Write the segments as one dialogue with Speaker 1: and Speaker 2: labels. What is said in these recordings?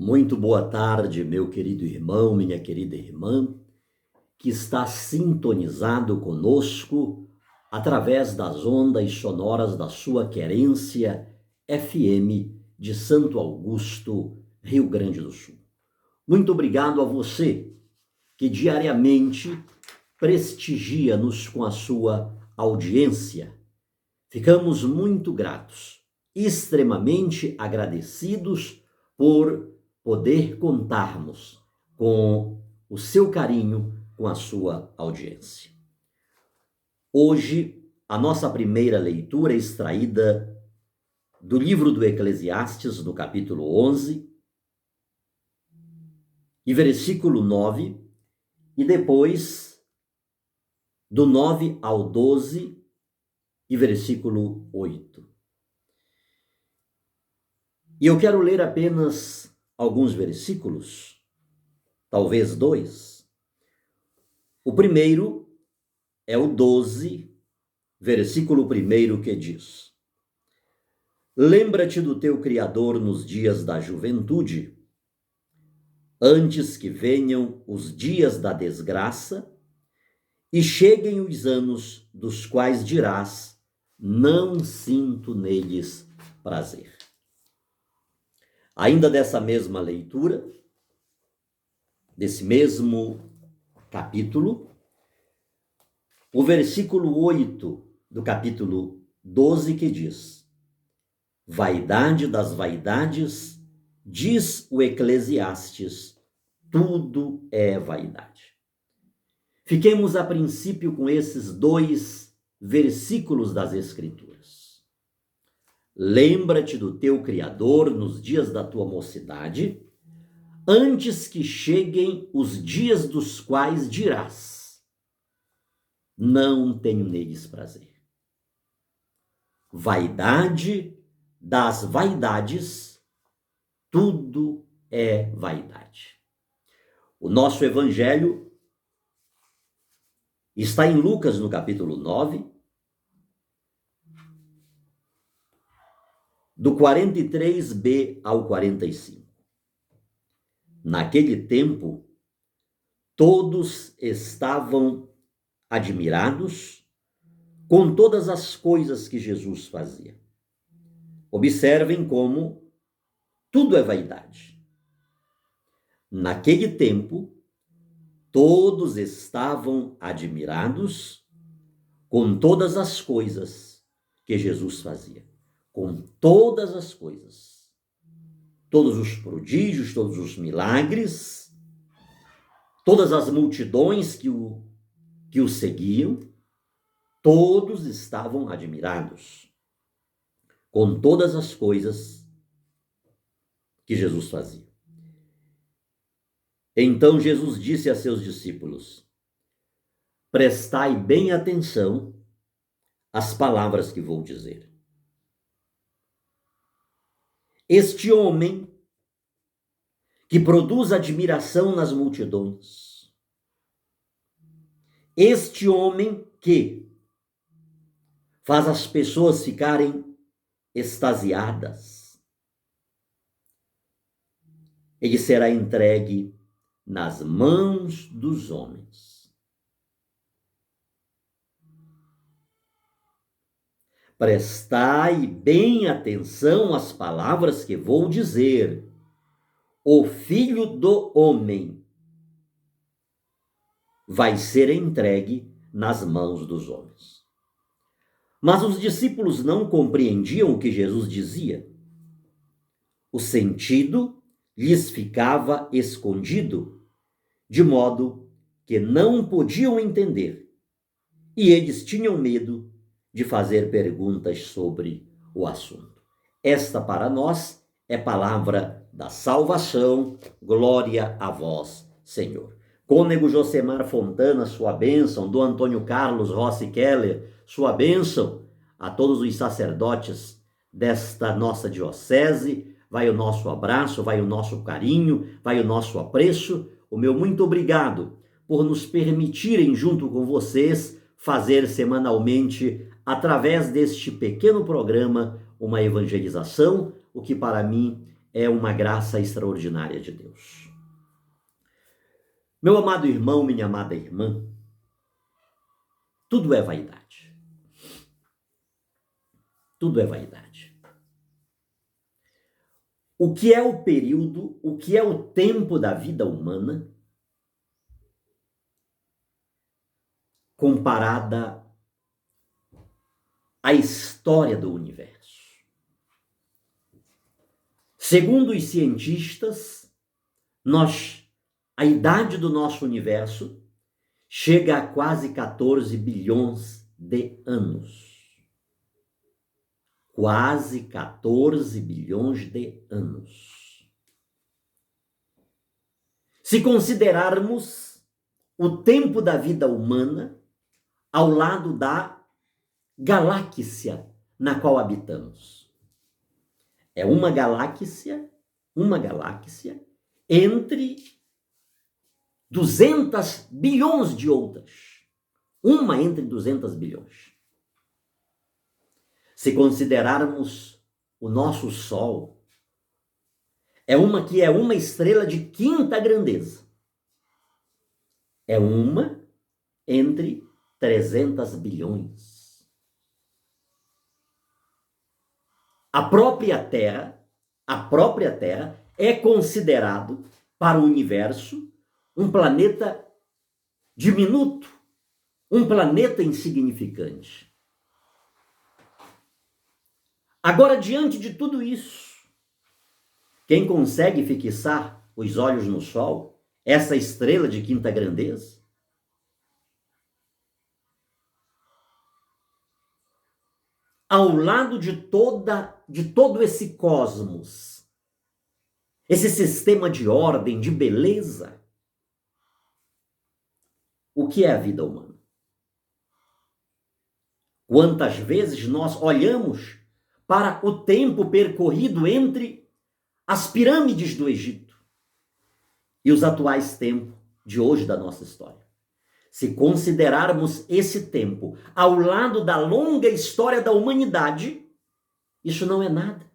Speaker 1: Muito boa tarde, meu querido irmão, minha querida irmã, que está sintonizado conosco através das ondas sonoras da sua querência FM de Santo Augusto, Rio Grande do Sul. Muito obrigado a você que diariamente prestigia-nos com a sua audiência. Ficamos muito gratos, extremamente agradecidos por poder contarmos com o seu carinho, com a sua audiência. Hoje, a nossa primeira leitura é extraída do livro do Eclesiastes, no capítulo 11, e versículo 9, e depois do 9 ao 12, e versículo 8. E eu quero ler apenas alguns versículos, talvez dois. O primeiro é o 12, versículo 1, que diz: Lembra-te do teu Criador nos dias da juventude, antes que venham os dias da desgraça e cheguem os anos dos quais dirás, não sinto neles prazer. Ainda dessa mesma leitura, desse mesmo capítulo, o versículo 8 do capítulo 12, que diz: Vaidade das vaidades, diz o Eclesiastes, tudo é vaidade. Fiquemos a princípio com esses dois versículos das Escrituras. Lembra-te do teu Criador nos dias da tua mocidade, antes que cheguem os dias dos quais dirás, não tenho neles prazer. Vaidade das vaidades, tudo é vaidade. O nosso evangelho está em Lucas, no capítulo 9, do 43b ao 45. Naquele tempo, todos estavam admirados com todas as coisas que Jesus fazia. Observem como tudo é vaidade. Naquele tempo, todos estavam admirados com todas as coisas que Jesus fazia. Com todas as coisas, todos os prodígios, todos os milagres, todas as multidões que o seguiam, todos estavam admirados com todas as coisas que Jesus fazia. Então Jesus disse a seus discípulos: prestai bem atenção às palavras que vou dizer. Este homem que produz admiração nas multidões, este homem que faz as pessoas ficarem extasiadas, ele será entregue nas mãos dos homens. Prestai bem atenção às palavras que vou dizer. O Filho do Homem vai ser entregue nas mãos dos homens. Mas os discípulos não compreendiam o que Jesus dizia. O sentido lhes ficava escondido, de modo que não podiam entender, e eles tinham medo de fazer perguntas sobre o assunto. Esta para nós é palavra da salvação. Glória a vós, Senhor. Cônego Josemar Fontana, sua bênção. Do Antônio Carlos Rossi Keller, sua bênção. A todos os sacerdotes desta nossa diocese, vai o nosso abraço, vai o nosso carinho, vai o nosso apreço. O meu muito obrigado por nos permitirem, junto com vocês, fazer semanalmente, através deste pequeno programa, uma evangelização, o que para mim é uma graça extraordinária de Deus. Meu amado irmão, minha amada irmã, tudo é vaidade. Tudo é vaidade. O que é o período, o que é o tempo da vida humana comparada à história do universo? Segundo os cientistas, a idade do nosso universo chega a quase 14 bilhões de anos. Quase 14 bilhões de anos. Se considerarmos o tempo da vida humana ao lado da galáxia na qual habitamos. É uma galáxia entre 200 bilhões de outras. Uma entre 200 bilhões. Se considerarmos o nosso Sol, é uma estrela de quinta grandeza. É uma entre 300 bilhões. A própria Terra é considerado para o universo um planeta diminuto, um planeta insignificante. Agora, diante de tudo isso, quem consegue fixar os olhos no Sol, essa estrela de quinta grandeza? Ao lado de todo esse cosmos, esse sistema de ordem, de beleza, o que é a vida humana? Quantas vezes nós olhamos para o tempo percorrido entre as pirâmides do Egito e os atuais tempos de hoje da nossa história. Se considerarmos esse tempo ao lado da longa história da humanidade, isso não é nada.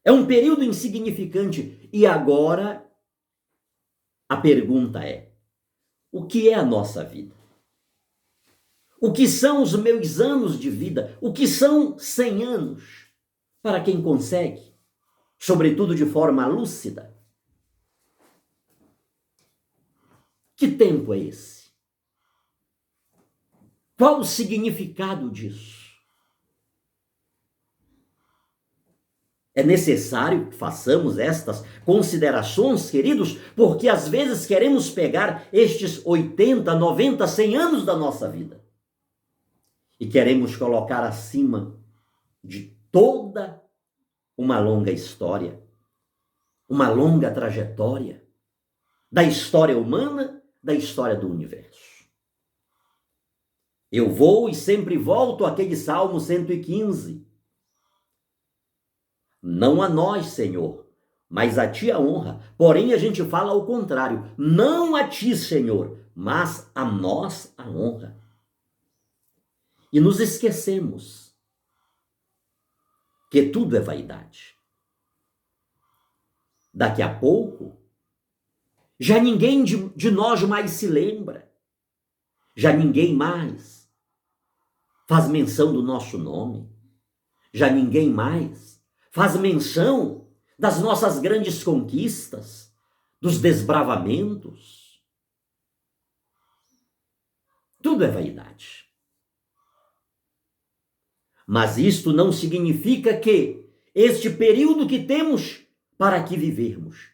Speaker 1: É um período insignificante. E agora, a pergunta é: o que é a nossa vida? O que são os meus anos de vida? O que são 100 anos? Para quem consegue, sobretudo de forma lúcida. Que tempo é esse? Qual o significado disso? É necessário que façamos estas considerações, queridos, porque às vezes queremos pegar estes 80, 90, 100 anos da nossa vida e queremos colocar acima de toda uma longa história, uma longa trajetória da história humana, da história do universo. Eu vou e sempre volto àquele Salmo 115. Não a nós, Senhor, mas a ti a honra. Porém, a gente fala ao contrário. Não a ti, Senhor, mas a nós a honra. E nos esquecemos que tudo é vaidade. Daqui a pouco, já ninguém de nós mais se lembra. Já ninguém mais faz menção do nosso nome. Já ninguém mais faz menção das nossas grandes conquistas, dos desbravamentos. Tudo é vaidade. Mas isto não significa que este período que temos para que vivermos,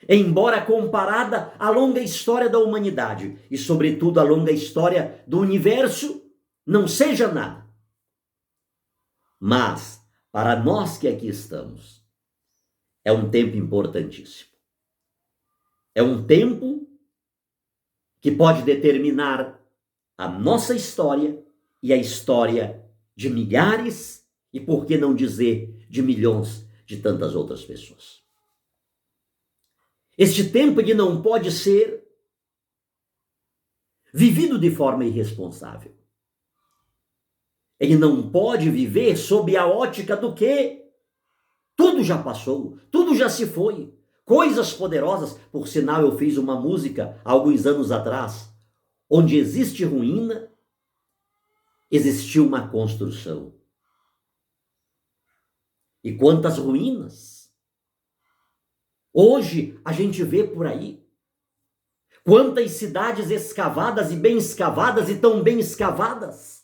Speaker 1: embora comparada à longa história da humanidade e, sobretudo, à longa história do universo, não seja nada. Mas, para nós que aqui estamos, é um tempo importantíssimo. É um tempo que pode determinar a nossa história e a história de milhares e, por que não dizer, de milhões de tantas outras pessoas. Este tempo ele não pode ser vivido de forma irresponsável. Ele não pode viver sob a ótica do quê? Tudo já passou, tudo já se foi. Coisas poderosas, por sinal eu fiz uma música há alguns anos atrás, onde existe ruína, existiu uma construção. E quantas ruínas hoje a gente vê por aí. Quantas cidades escavadas e bem escavadas e tão bem escavadas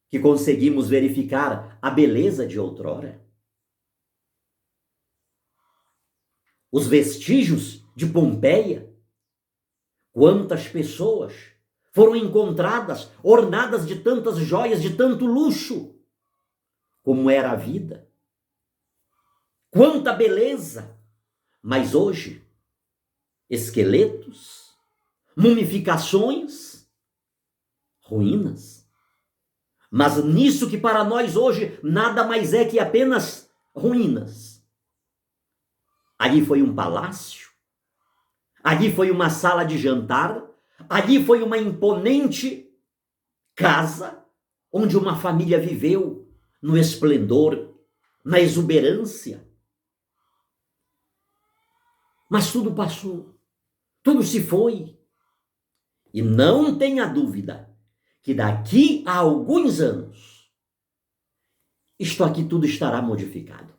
Speaker 1: que conseguimos verificar a beleza de outrora. Os vestígios de Pompeia. Quantas pessoas foram encontradas ornadas de tantas joias, de tanto luxo, como era a vida. Quanta beleza! Mas hoje, esqueletos, mumificações, ruínas. Mas nisso que para nós hoje nada mais é que apenas ruínas. Ali foi um palácio, ali foi uma sala de jantar, ali foi uma imponente casa onde uma família viveu no esplendor, na exuberância. Mas tudo passou, tudo se foi. E não tenha dúvida que daqui a alguns anos, isto aqui tudo estará modificado.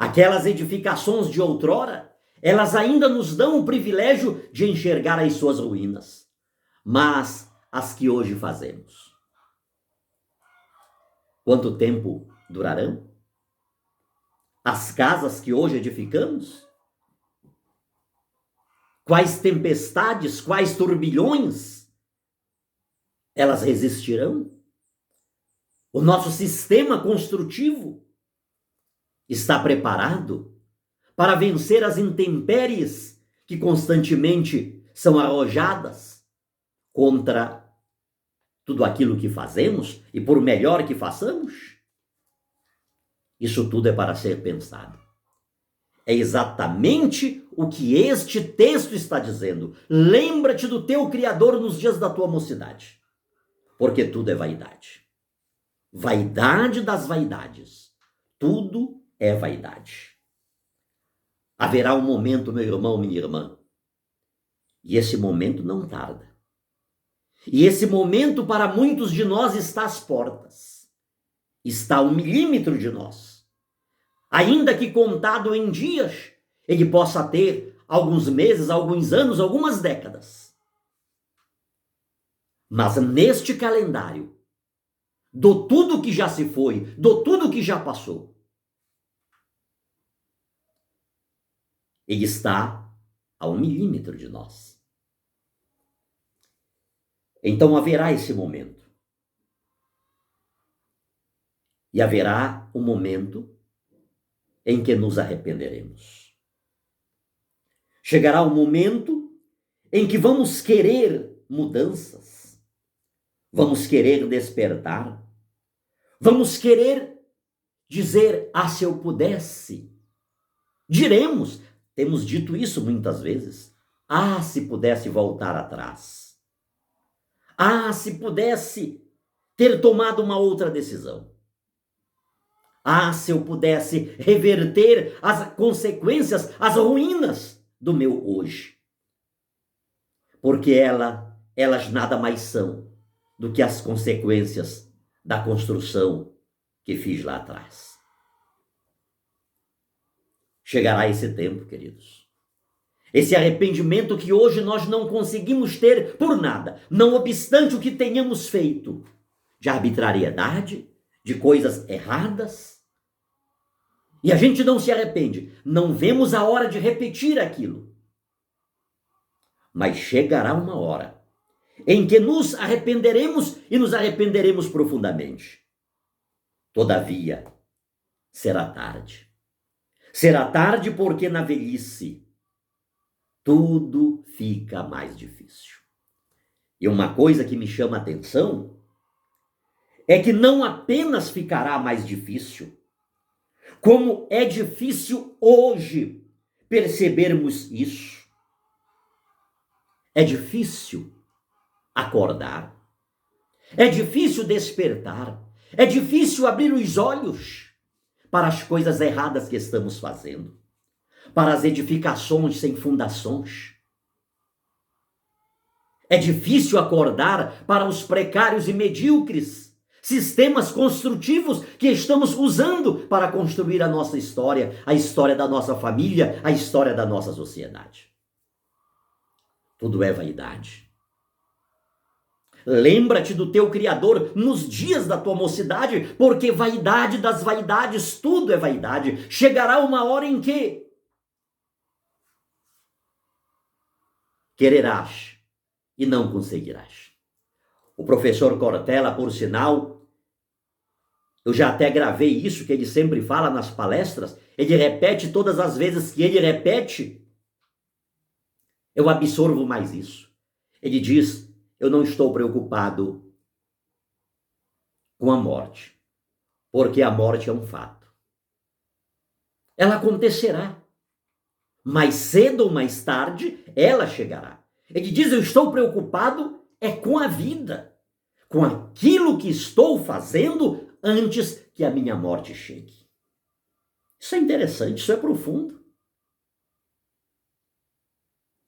Speaker 1: Aquelas edificações de outrora, elas ainda nos dão o privilégio de enxergar as suas ruínas. Mas as que hoje fazemos, quanto tempo durarão? As casas que hoje edificamos? Quais tempestades, quais turbilhões elas resistirão? O nosso sistema construtivo está preparado para vencer as intempéries que constantemente são arrojadas contra tudo aquilo que fazemos e por melhor que façamos? Isso tudo é para ser pensado. É exatamente o que este texto está dizendo. Lembra-te do teu Criador nos dias da tua mocidade, porque tudo é vaidade. Vaidade das vaidades. Tudo é vaidade. Haverá um momento, meu irmão, minha irmã, e esse momento não tarda. E esse momento para muitos de nós está às portas. Está a 1 milímetro de nós. Ainda que contado em dias, ele possa ter alguns meses, alguns anos, algumas décadas. Mas neste calendário, do tudo que já se foi, do tudo que já passou, ele está a 1 milímetro de nós. Então haverá esse momento. E haverá um momento em que nos arrependeremos. Chegará um momento em que vamos querer mudanças, vamos querer despertar, vamos querer dizer, ah, se eu pudesse. Diremos, temos dito isso muitas vezes, ah, se pudesse voltar atrás. Ah, se pudesse ter tomado uma outra decisão. Ah, se eu pudesse reverter as consequências, as ruínas do meu hoje. Porque elas nada mais são do que as consequências da construção que fiz lá atrás. Chegará esse tempo, queridos. Esse arrependimento que hoje nós não conseguimos ter por nada, não obstante o que tenhamos feito, de arbitrariedade, de coisas erradas. E a gente não se arrepende, não vemos a hora de repetir aquilo. Mas chegará uma hora em que nos arrependeremos e nos arrependeremos profundamente. Todavia, será tarde. Será tarde porque na velhice tudo fica mais difícil. E uma coisa que me chama a atenção é que não apenas ficará mais difícil, como é difícil hoje percebermos isso. É difícil acordar, é difícil despertar, é difícil abrir os olhos para as coisas erradas que estamos fazendo, para as edificações sem fundações. É difícil acordar para os precários e medíocres sistemas construtivos que estamos usando para construir a nossa história, a história da nossa família, a história da nossa sociedade. Tudo é vaidade. Lembra-te do teu Criador nos dias da tua mocidade, porque vaidade das vaidades, tudo é vaidade. Chegará uma hora em que quererás e não conseguirás. O professor Cortella, por sinal, eu já até gravei isso que ele sempre fala nas palestras, ele repete todas as vezes que ele repete, eu absorvo mais isso. Ele diz: eu não estou preocupado com a morte, porque a morte é um fato. Ela acontecerá. Mais cedo ou mais tarde, ela chegará. Ele diz: eu estou preocupado com a vida, com aquilo que estou fazendo antes que a minha morte chegue. Isso é interessante, isso é profundo.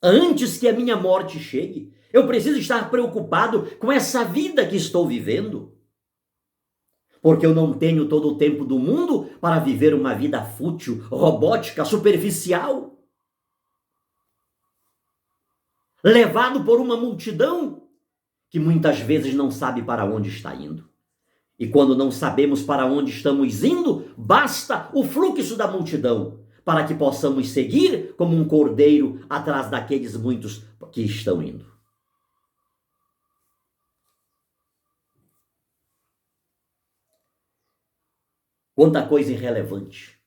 Speaker 1: Antes que a minha morte chegue, eu preciso estar preocupado com essa vida que estou vivendo. Porque eu não tenho todo o tempo do mundo para viver uma vida fútil, robótica, superficial. Levado por uma multidão que muitas vezes não sabe para onde está indo. E quando não sabemos para onde estamos indo, basta o fluxo da multidão para que possamos seguir como um cordeiro atrás daqueles muitos que estão indo. Quanta coisa irrelevante.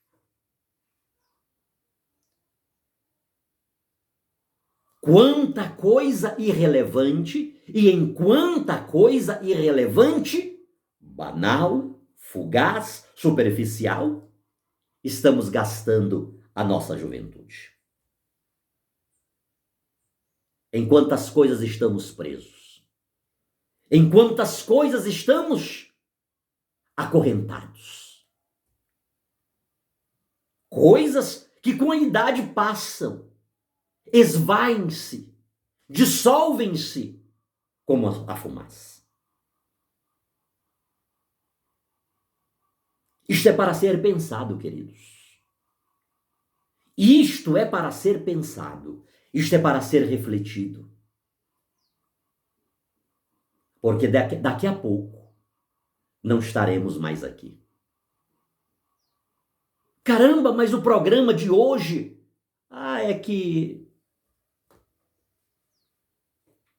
Speaker 1: Quanta coisa irrelevante, e em quanta coisa irrelevante, banal, fugaz, superficial, estamos gastando a nossa juventude. Em quantas coisas estamos presos. Em quantas coisas estamos acorrentados. Coisas que com a idade passam, esvaem-se, dissolvem-se como a fumaça. Isto é para ser pensado, queridos. Isto é para ser pensado. Isto é para ser refletido. Porque daqui a pouco não estaremos mais aqui. Caramba, mas o programa de hoje, é que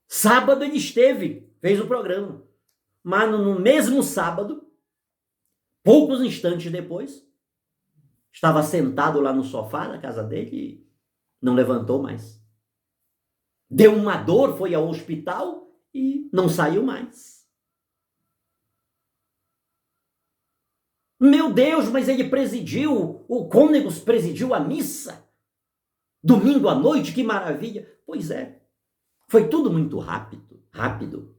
Speaker 1: sábado ele fez o programa. Mas no mesmo sábado, poucos instantes depois, estava sentado lá no sofá da casa dele e não levantou mais. Deu uma dor, foi ao hospital e não saiu mais. Meu Deus, mas ele presidiu, o cônego presidiu a missa. Domingo à noite, que maravilha. Pois é, foi tudo muito rápido.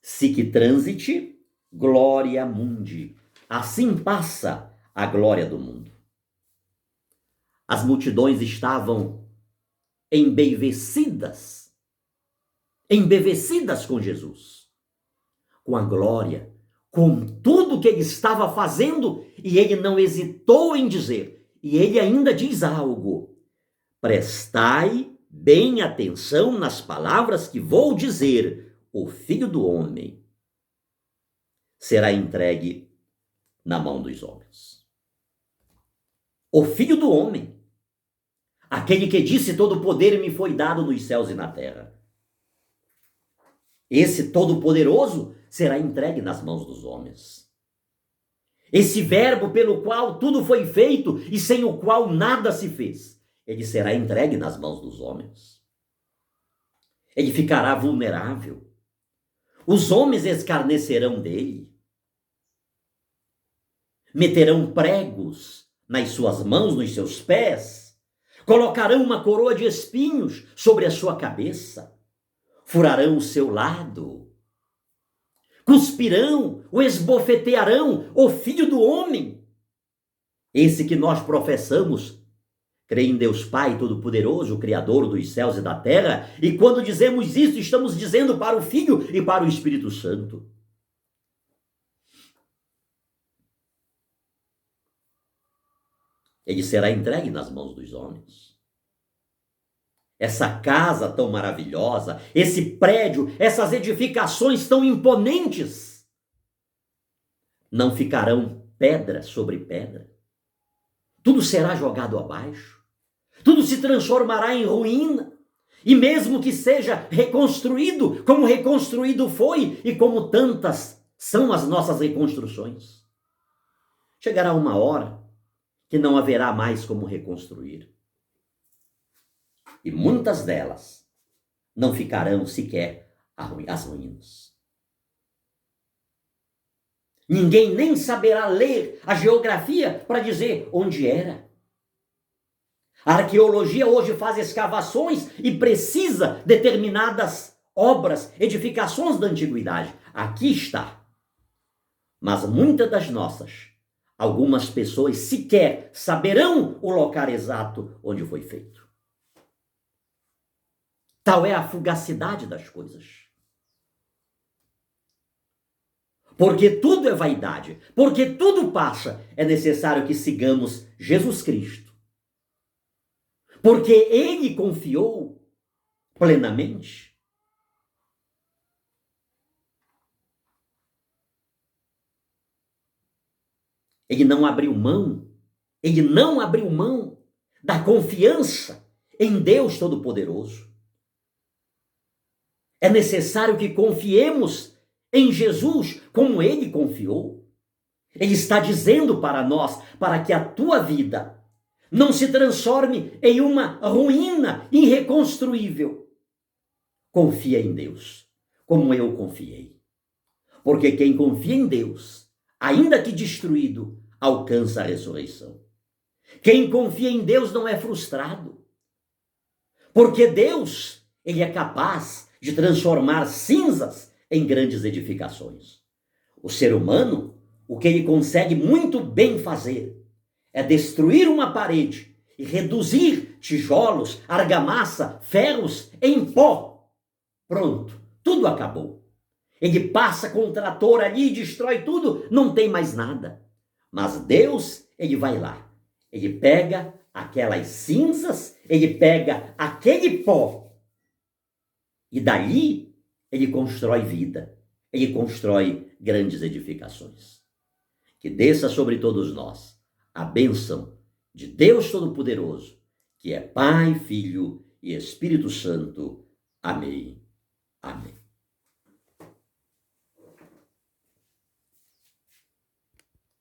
Speaker 1: Sic transit, gloria mundi. Assim passa a glória do mundo. As multidões estavam embevecidas com Jesus, com a glória, com tudo que ele estava fazendo, e ele não hesitou em dizer, e ele ainda diz algo: prestai bem atenção nas palavras que vou dizer, o Filho do Homem será entregue na mão dos homens. O Filho do Homem, aquele que disse: todo poder me foi dado nos céus e na terra. Esse Todo-Poderoso será entregue nas mãos dos homens. Esse verbo pelo qual tudo foi feito e sem o qual nada se fez, ele será entregue nas mãos dos homens. Ele ficará vulnerável. Os homens escarnecerão dele. Meterão pregos nas suas mãos, nos seus pés. Colocarão uma coroa de espinhos sobre a sua cabeça. Furarão o seu lado. Cuspirão, o esbofetearão, o Filho do Homem. esse que nós professamos, crê em Deus Pai Todo-Poderoso, Criador dos céus e da terra, e quando dizemos isso, estamos dizendo para o Filho e para o Espírito Santo. Ele será entregue nas mãos dos homens. Essa casa tão maravilhosa, esse prédio, essas edificações tão imponentes, não ficarão pedra sobre pedra. Tudo será jogado abaixo. Tudo se transformará em ruína. E mesmo que seja reconstruído, como reconstruído foi e como tantas são as nossas reconstruções, chegará uma hora que não haverá mais como reconstruir. E muitas delas não ficarão sequer as ruínas. Ninguém nem saberá ler a geografia para dizer onde era. A arqueologia hoje faz escavações e precisa determinadas obras, edificações da antiguidade. Aqui está. Mas muitas das nossas, algumas pessoas sequer saberão o local exato onde foi feito. Tal é a fugacidade das coisas. Porque tudo é vaidade, porque tudo passa, é necessário que sigamos Jesus Cristo. Porque ele confiou plenamente. Ele não abriu mão da confiança em Deus Todo-Poderoso. É necessário que confiemos em Jesus como ele confiou. Ele está dizendo para nós, para que a tua vida não se transforme em uma ruína irreconstruível. Confia em Deus, como eu confiei. Porque quem confia em Deus, ainda que destruído, alcança a ressurreição. Quem confia em Deus não é frustrado. Porque Deus, ele é capaz de transformar cinzas em grandes edificações. O ser humano, o que ele consegue muito bem fazer é destruir uma parede e reduzir tijolos, argamassa, ferros em pó. Pronto, tudo acabou. Ele passa com o trator ali e destrói tudo, não tem mais nada. Mas Deus, ele vai lá. Ele pega aquelas cinzas, ele pega aquele pó e dali ele constrói vida, ele constrói grandes edificações. Que desça sobre todos nós a bênção de Deus Todo-Poderoso, que é Pai, Filho e Espírito Santo. Amém. Amém.